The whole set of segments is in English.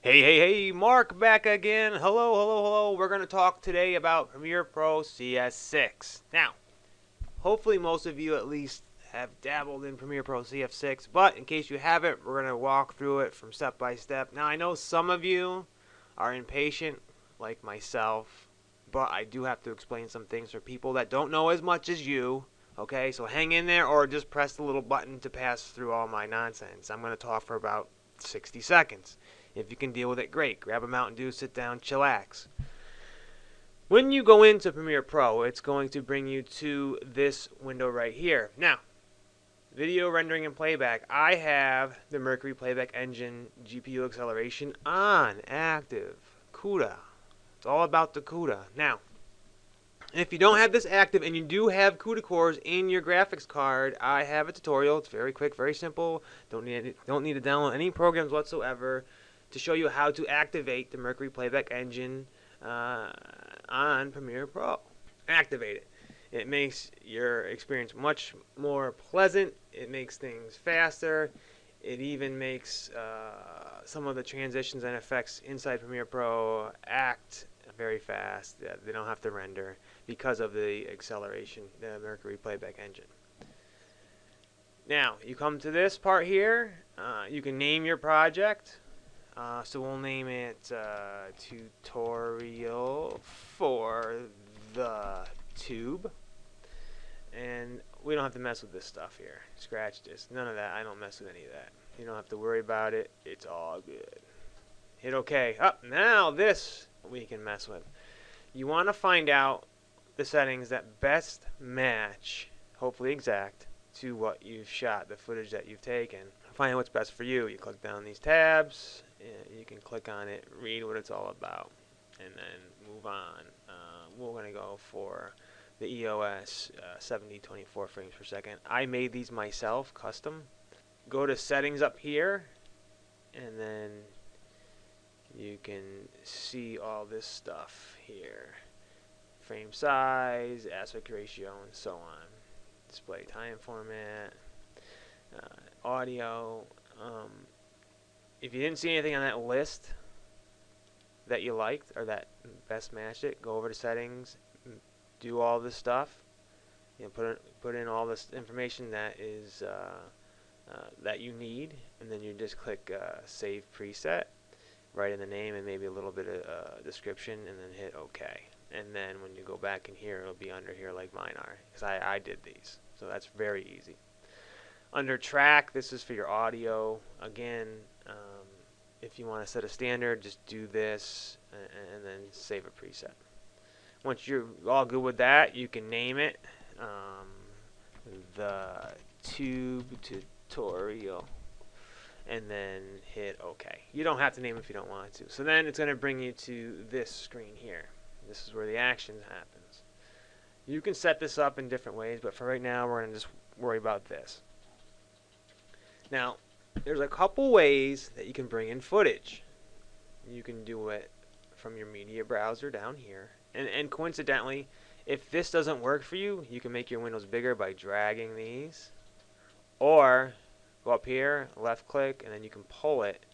Hey, Mark back again. Hello. We're going to talk today about Premiere Pro CS6. Now, hopefully most of you at least have dabbled in Premiere Pro CS6, but in case you haven't, we're going to walk through it from step by step. Now, I know some of you are impatient, like myself, but I do have to explain some things for people that don't know as much as you. Okay, so hang in there or just press the little button to pass through all my nonsense. I'm going to talk for about 60 seconds. If you can deal with it, great. Grab a Mountain Dew, sit down, chillax. When you go into Premiere Pro, it's going to bring you to this window right here. Now, video rendering and playback. I have the Mercury Playback Engine GPU acceleration on, active. CUDA. It's all about the CUDA. Now, if you don't have this active and you do have CUDA cores in your graphics card, I have a tutorial. It's very quick, very simple. Don't need to download any programs whatsoever to show you how to activate the Mercury Playback Engine on Premiere Pro. Activate it. It makes your experience much more pleasant. It makes things faster. It even makes some of the transitions and effects inside Premiere Pro act very fast. They don't have to render because of the acceleration, the Mercury Playback Engine. Now, you come to this part here. You can name your project. So we'll name it Tutorial for the Tube. And we don't have to mess with this stuff here. Scratch this. None of that. I don't mess with any of that. You don't have to worry about it. It's all good. Hit OK. Now this we can mess with. You want to find out the settings that best match, hopefully exact, to what you've shot, the footage that you've taken. Find out what's best for you. You click down these tabs. You can click on it, read what it's all about, and then move on. We're going to go for the EOS 70-24 frames per second. I made these myself, custom. Go to settings up here, and then you can see all this stuff here. Frame size, aspect ratio, and so on. Display time format, audio. If you didn't see anything on that list that you liked or that best matched it, go over to settings, do all this stuff, put in all this information that is that you need, and then you just click Save Preset, write in the name and maybe a little bit of description, and then hit OK. And then when you go back in here, it'll be under here like mine are, because I did these, so that's very easy. Under track, this is for your audio. Again, if you want to set a standard, just do this and then save a preset. Once you're all good with that, you can name it the Tube Tutorial and then hit OK. You don't have to name it if you don't want to. So then it's going to bring you to this screen here. This is where the action happens. You can set this up in different ways, but for right now, we're going to just worry about this. Now, there's a couple ways that you can bring in footage. You can do it from your media browser down here. And coincidentally, if this doesn't work for you, you can make your windows bigger by dragging these. Or go up here, left click, and then you can pull it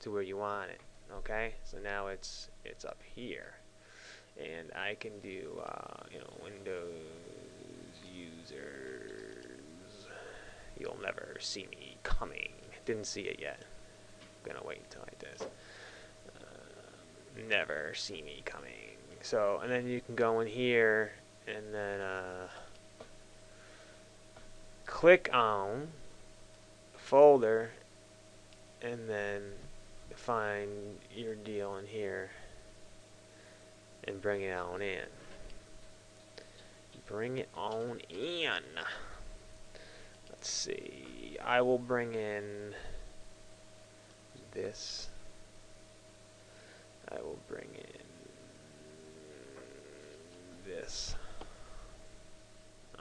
to where you want it. Okay? So now it's up here. And I can do, Windows users. You'll never see me coming. Didn't see it yet. I'm gonna wait until I do. Never see me coming. So, and then you can go in here and then click on folder and then find your deal in here and bring it on in. Bring it on in. Let's see. I will bring in this. I will bring in this.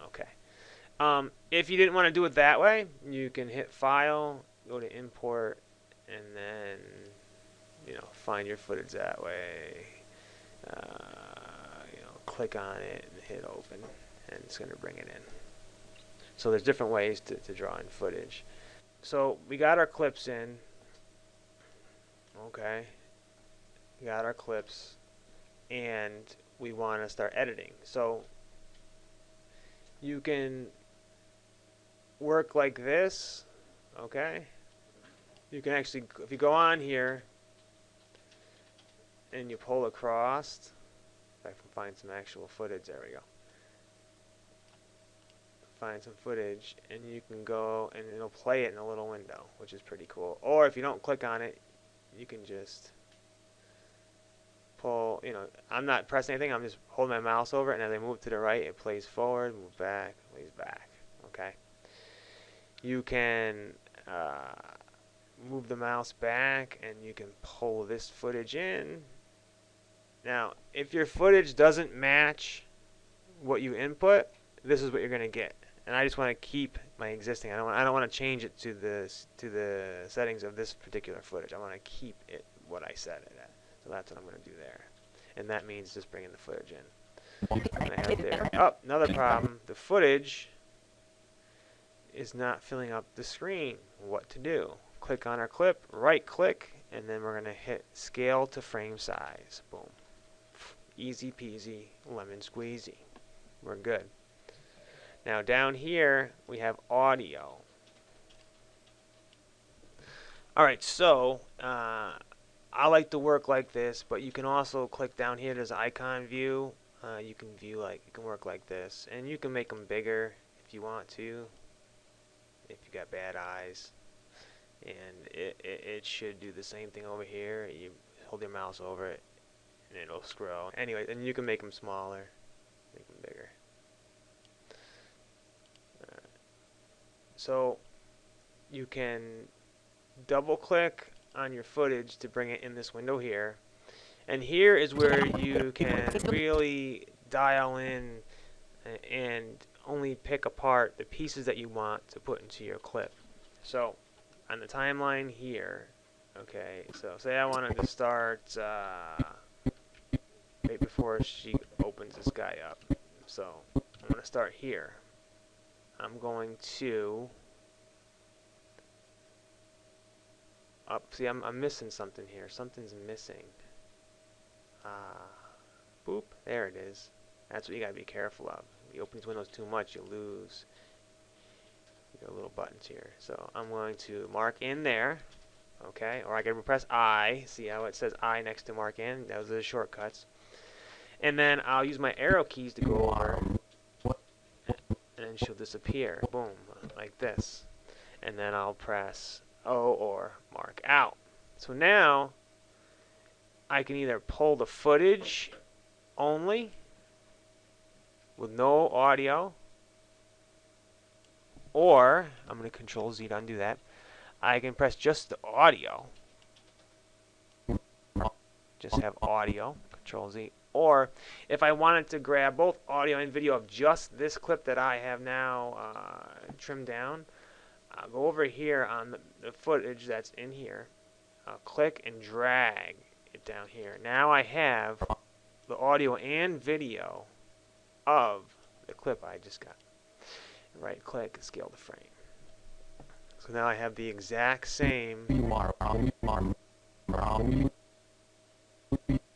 Okay. If you didn't want to do it that way, you can hit File, go to Import, and then find your footage that way. Click on it and hit Open, and it's going to bring it in. So there's different ways to draw in footage. So we got our clips in. Okay, we got our clips, and we want to start editing. So you can work like this. Okay, you can actually, if you go on here and you pull across, if I can find some actual footage, there we go. Find some footage, and you can go and it'll play it in a little window, which is pretty cool. Or if you don't click on it, you can just pull, you know, I'm not pressing anything, I'm just holding my mouse over it, and as I move to the right, it plays forward, move back, plays back. Okay. You can move the mouse back, and you can pull this footage in. Now, if your footage doesn't match what you input, this is what you're going to get. And I just want to keep my existing. I don't want to change it to the settings of this particular footage. I want to keep it what I set it at. So that's what I'm going to do there. And that means just bringing the footage in. And I have there. Oh, another problem. The footage is not filling up the screen. What to do? Click on our clip, right click, and then we're going to hit scale to frame size. Boom. Easy peasy, lemon squeezy. We're good. Now down here we have audio. Alright, so I like to work like this, but you can also click down here. There's an icon view. You can work like this, and you can make them bigger if you want to, if you got bad eyes. And it should do the same thing over here. You hold your mouse over it, and it'll scroll. Anyway, and you can make them smaller, make them bigger. So you can double click on your footage to bring it in this window here, and here is where you can really dial in and only pick apart the pieces that you want to put into your clip. So on the timeline here, okay, so say I wanted to start right before she opens this guy up. So I'm going to start here. I'm going to see, I'm missing something here. Something's missing. Boop, there it is. That's what you gotta be careful of. If you open these windows too much, you'll lose your little buttons here. So I'm going to mark in there, okay, or I can press I. See how it says I next to mark in? Those are the shortcuts. And then I'll use my arrow keys to go over, and then she'll disappear. Boom, like this. And then I'll press O or mark out. So now I can either pull the footage only with no audio, or I'm going to Control Z to undo that. I can press just the audio, just have audio, Control Z. Or if I wanted to grab both audio and video of just this clip that I have now trimmed down, I'll go over here on the footage that's in here. I'll click and drag it down here. Now I have the audio and video of the clip I just got. Right click, scale to frame. So now I have the exact same thing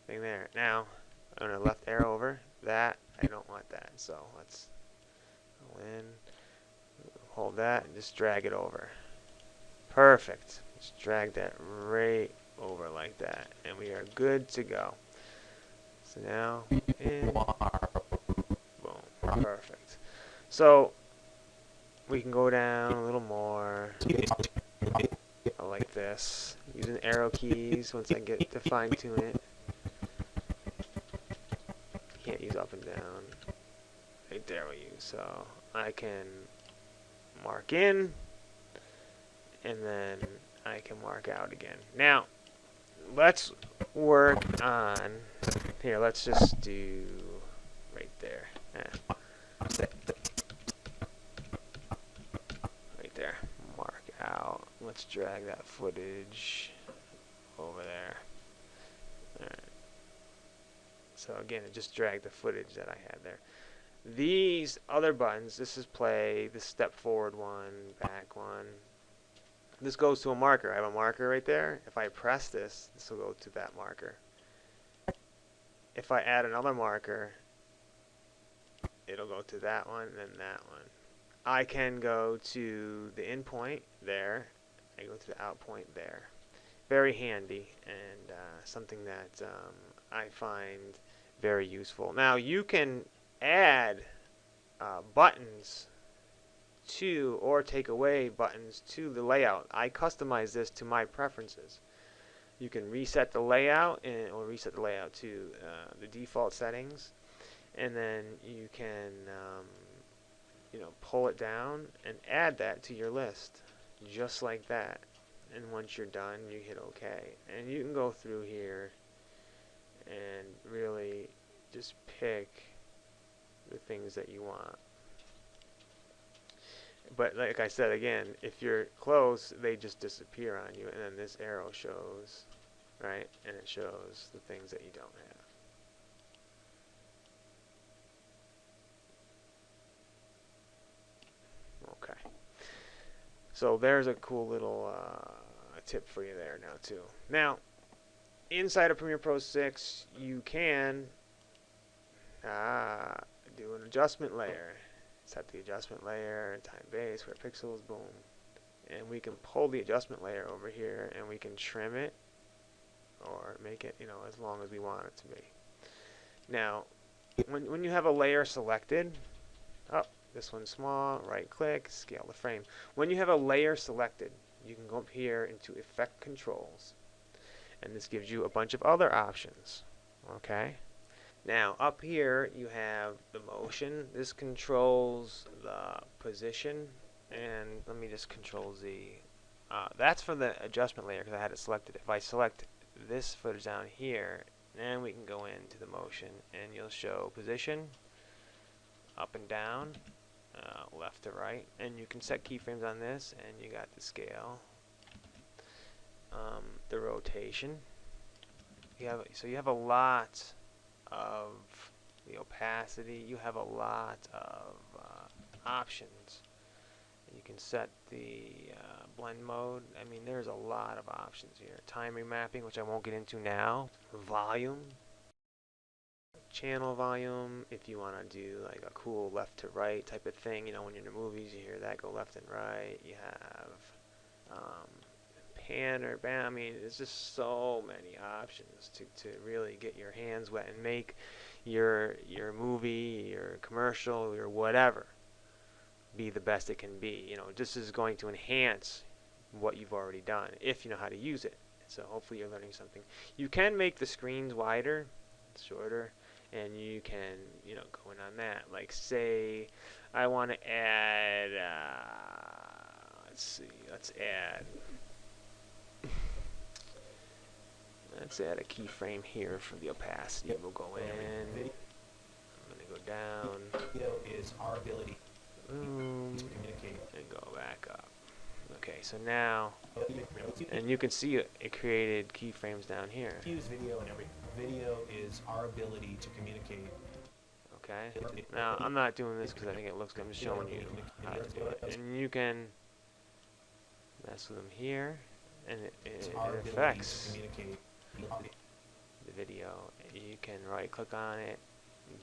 there. Now I'm going to left arrow over that. I don't want that. So let's go in, hold that, and just drag it over. Perfect. Just drag that right over like that, and we are good to go. So now in, boom, perfect. So we can go down a little more. I like this. Using arrow keys once I get to fine tune it. Can't use up and down. Right there we use. So I can mark in, and then I can mark out again. Now let's work on here. Let's just do right there. Right there. Mark out. Let's drag that footage over there. Alright. So again, it just dragged the footage that I had there. These other buttons, this is play, this step forward one, back one, this goes to a marker. I have a marker right there. If I press this, this will go to that marker. If I add another marker, it'll go to that one and then that one. I can go to the in point there. I go to the out point there. Very handy, and something that I find very useful. Now you can add buttons to or take away buttons to the layout. I customize this to my preferences. You can reset the layout or reset the layout to the default settings, and then you can pull it down and add that to your list just like that. And once you're done, you hit OK, and you can go through here and really just pick the things that you want. But like I said again, if you're close, they just disappear on you, and then this arrow shows, right? And it shows the things that you don't have. Okay. So there's a cool little tip for you there now too. Now, inside of Premiere Pro 6, you can do an adjustment layer. Set the adjustment layer, time base, where pixels, boom. And we can pull the adjustment layer over here and we can trim it or make it, as long as we want it to be. Now, when you have a layer selected, this one's small, right click, scale the frame. When you have a layer selected, you can go up here into Effect Controls. And this gives you a bunch of other options. Okay? Now, up here you have the motion. This controls the position. And let me just control Z. That's for the adjustment layer because I had it selected. If I select this footage down here, then we can go into the motion and you'll show position, up and down, left to right. And you can set keyframes on this, and you got the scale, the rotation. So you have a lot of the opacity. You have a lot of options. You can set the blend mode. I mean, there's a lot of options here. Time remapping, which I won't get into now. Volume, channel volume, if you want to do like a cool left to right type of thing. When you're in the movies, you hear that go left and right. You have pan or bam. I mean, there's just so many options to really get your hands wet and make your movie, your commercial, your whatever be the best it can be. This is going to enhance what you've already done if you know how to use it. So hopefully you're learning something. You can make the screens wider, shorter, and you can, go in on that. Like say I want to add, let's add a keyframe here for the opacity. We'll go in. I'm going to go down. Video is our ability to communicate and go back up. Okay, so now, and you can see it created keyframes down here. Use video and every video is our ability to communicate. Okay, now I'm not doing this because I think it looks good. I'm just showing you how to do it. And you can mess with them here, and it affects the video. You can right click on it,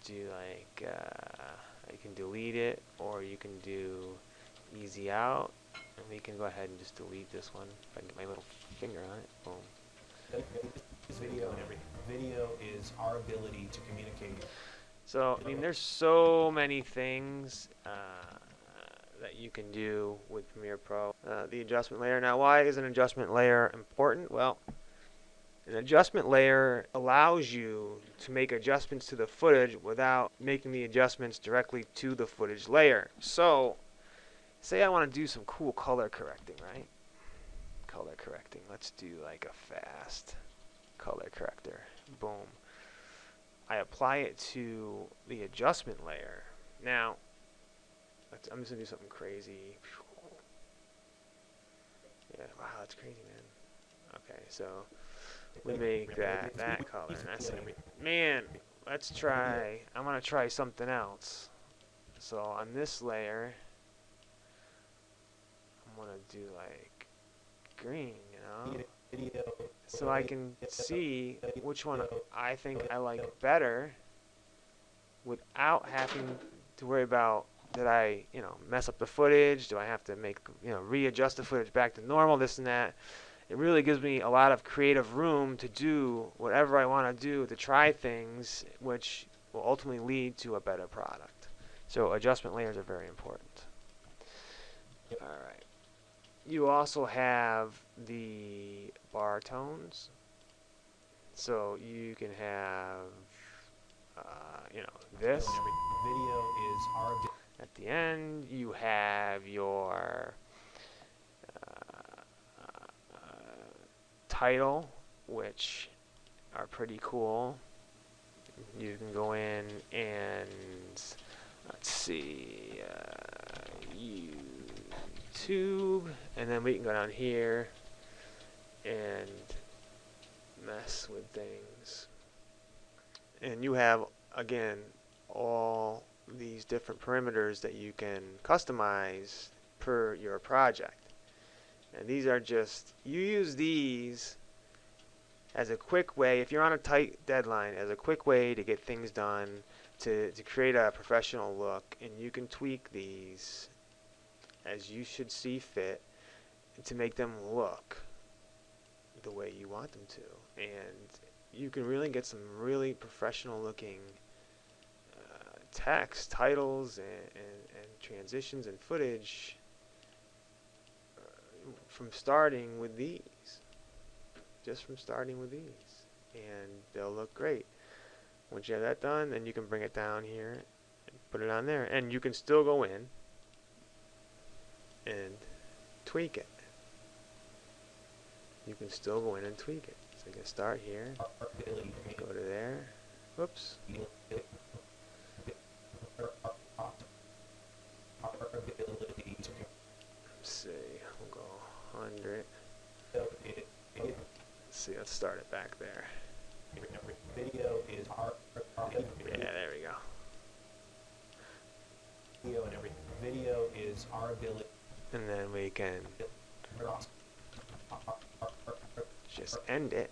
do like, you can delete it, or you can do easy out. And we can go ahead and just delete this one. If I can get my little finger on it, boom. This video and every video is our ability to communicate. So, I mean, there's so many things that you can do with Premiere Pro. The adjustment layer. Now, why is an adjustment layer important? Well, an adjustment layer allows you to make adjustments to the footage without making the adjustments directly to the footage layer. So, say I want to do some cool color correcting, right? Color correcting. Let's do like a fast color corrector. Boom. I apply it to the adjustment layer. Now, I'm just going to do something crazy. Yeah, wow, that's crazy, man. Okay, so we make that color. And I say, man, let's try, I want to try something else. So on this layer, I'm going to do like screen, you know, Video. so I can see which one I think I like better without having to worry about, did I, you know, mess up the footage? Do I have to make, you know, readjust the footage back to normal, this and that? It really gives me a lot of creative room to do whatever I want to do, to try things, which will ultimately lead to a better product. So adjustment layers are very important. All right. You also have the bar tones. So you can have, you know, this. Video is our At the end, you have your title, which are pretty cool. You can go in and, let's see, YouTube, and then we can go down here and mess with things. And you have, again, all these different parameters that you can customize per your project. And these are just, you use these as a quick way, if you're on a tight deadline, as a quick way to get things done, to create a professional look. And you can tweak these as you should see fit to make them look the way you want them to. And you can really get some really professional looking text, titles, and transitions and footage from starting with these. Just from starting with these. And they'll look great. Once you have that done, then you can bring it down here and put it on there. And you can still go in and tweak it. You can still go in and tweak it. So you can start here, go to there. Whoops. Let's see, we'll go 100. Let's see, let's start it back there. Video is our Yeah, there we go. video and everything. Video is our ability. And then we can just end it.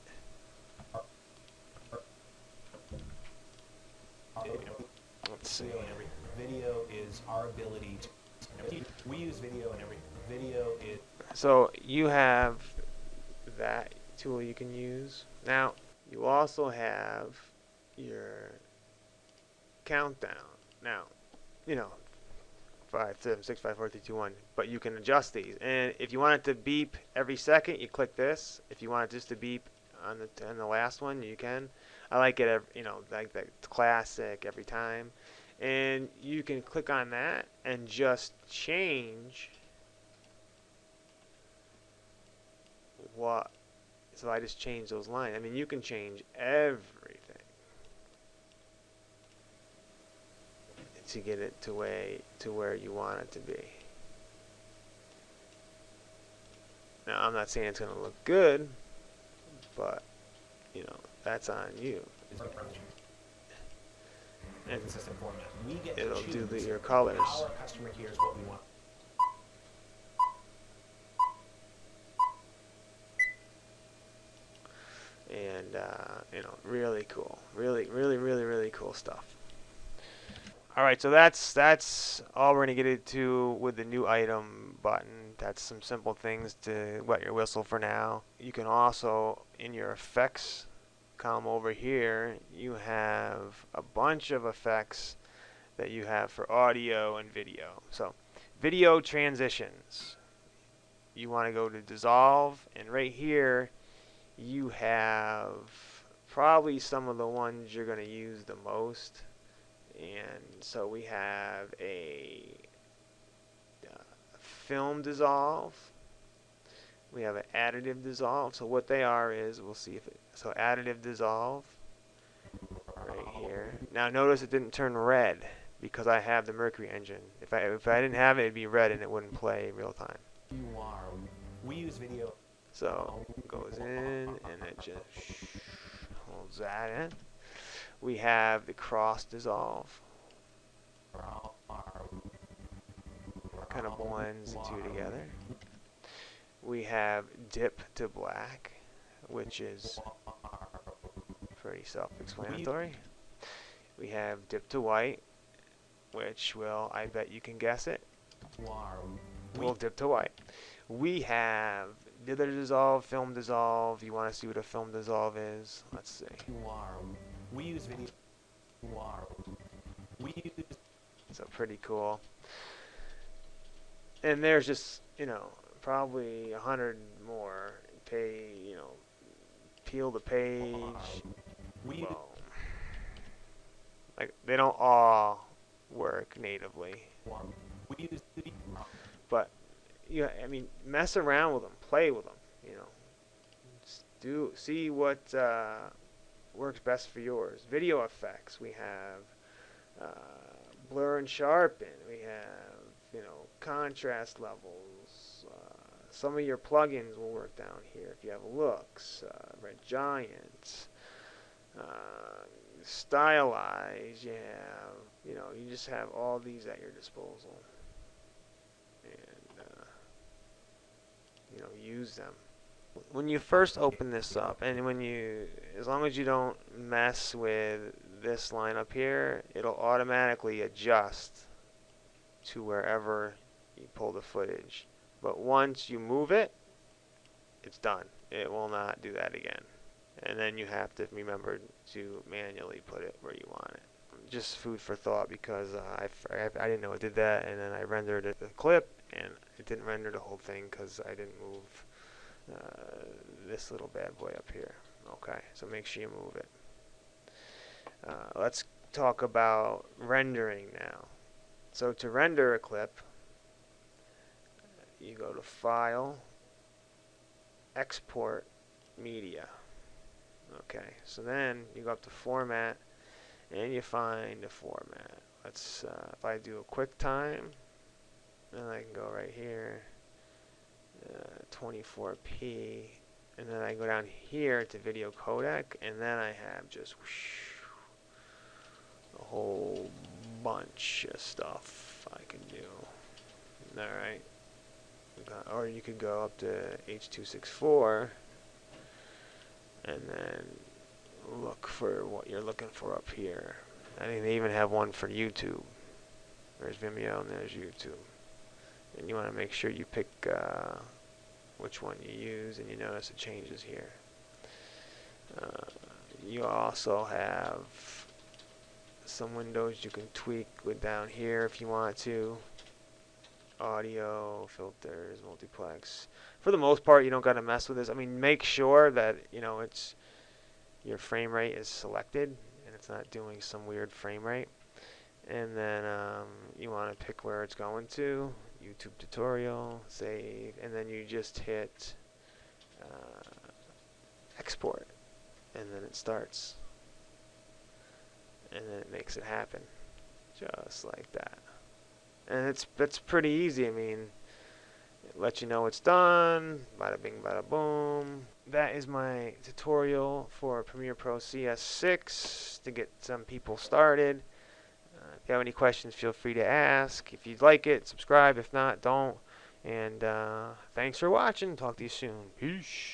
Let's see. Video is our ability to. We use video and everything. Video is. So you have that tool you can use. Now you also have your countdown. Now, you know, 5, 7, 6, 5, 4, 3, 2, 1. But you can adjust these. And if you want it to beep every second, you click this. If you want it just to beep on the last one, you can. I like it, you know, like the classic every time. And you can click on that and just change what. So I just change those lines. I mean, you can change everything to get it to where you want it to be. Now, I'm not saying it's going to look good, but you know, that's on you. And consistent format. We get to it'll do choose your colors. Our customer hears what we want. And you know, really cool, really cool stuff. All right, so that's all we're gonna get into with the new item button. That's some simple things to wet your whistle for now. You can also, in your effects column over here, you have a bunch of effects that you have for audio and video. So video transitions, you want to go to dissolve, and right here you have probably some of the ones you're going to use the most. And so we have a film dissolve, we have an additive dissolve. So what they are is, we'll see if it, so additive dissolve right here. Now notice it didn't turn red because I have the Mercury engine. If I didn't have it, it'd be red and it wouldn't play real time. You are. We use video. So it goes in and it just holds that in. We have the cross dissolve. Kind of blends the two together. We have dip to black, which is pretty self-explanatory. We have dip to white, which will, I bet you can guess it. We'll dip to white. We have dither dissolve, film dissolve. You want to see what a film dissolve is? Let's see. We use video. So pretty cool. And there's just, probably 100 more. Peel the page. Well, like, they don't all work natively. But, mess around with them. Play with them, see what works best for yours. Video effects. We have blur and sharpen. We have, contrast levels. Some of your plugins will work down here. If you have looks, Red Giant, stylize, you just have all these at your disposal. And, use them. When you first open this up, and as long as you don't mess with this line up here, it'll automatically adjust to wherever you pull the footage. But once you move it, it's done. It will not do that again. And then you have to remember to manually put it where you want it. Just food for thought, because I didn't know it did that, and then I rendered the clip, and it didn't render the whole thing because I didn't move this little bad boy up here. Okay, so make sure you move it. Let's talk about rendering now. So to render a clip, you go to File, Export Media. Okay, so then you go up to Format, and you find a format. Let's, if I do a QuickTime, then I can go right here, 24p, and then I go down here to Video Codec, and then I have just a whole bunch of stuff I can do. Alright. Or you could go up to H.264 and then look for what you're looking for up here. I think they even have one for YouTube. There's Vimeo and there's YouTube. And you want to make sure you pick which one you use, and you notice it changes here. You also have some windows you can tweak with down here if you want to. Audio, filters, multiplex. For the most part, you don't got to mess with this. Make sure that it's your frame rate is selected and it's not doing some weird frame rate. And then you want to pick where it's going to. YouTube tutorial, save, and then you just hit export, and then it starts, and then it makes it happen, just like that. And that's pretty easy. It lets you know it's done. Bada bing, bada boom. That is my tutorial for Premiere Pro CS6 to get some people started. If you have any questions, feel free to ask. If you'd like it, subscribe. If not, don't. And thanks for watching. Talk to you soon. Peace.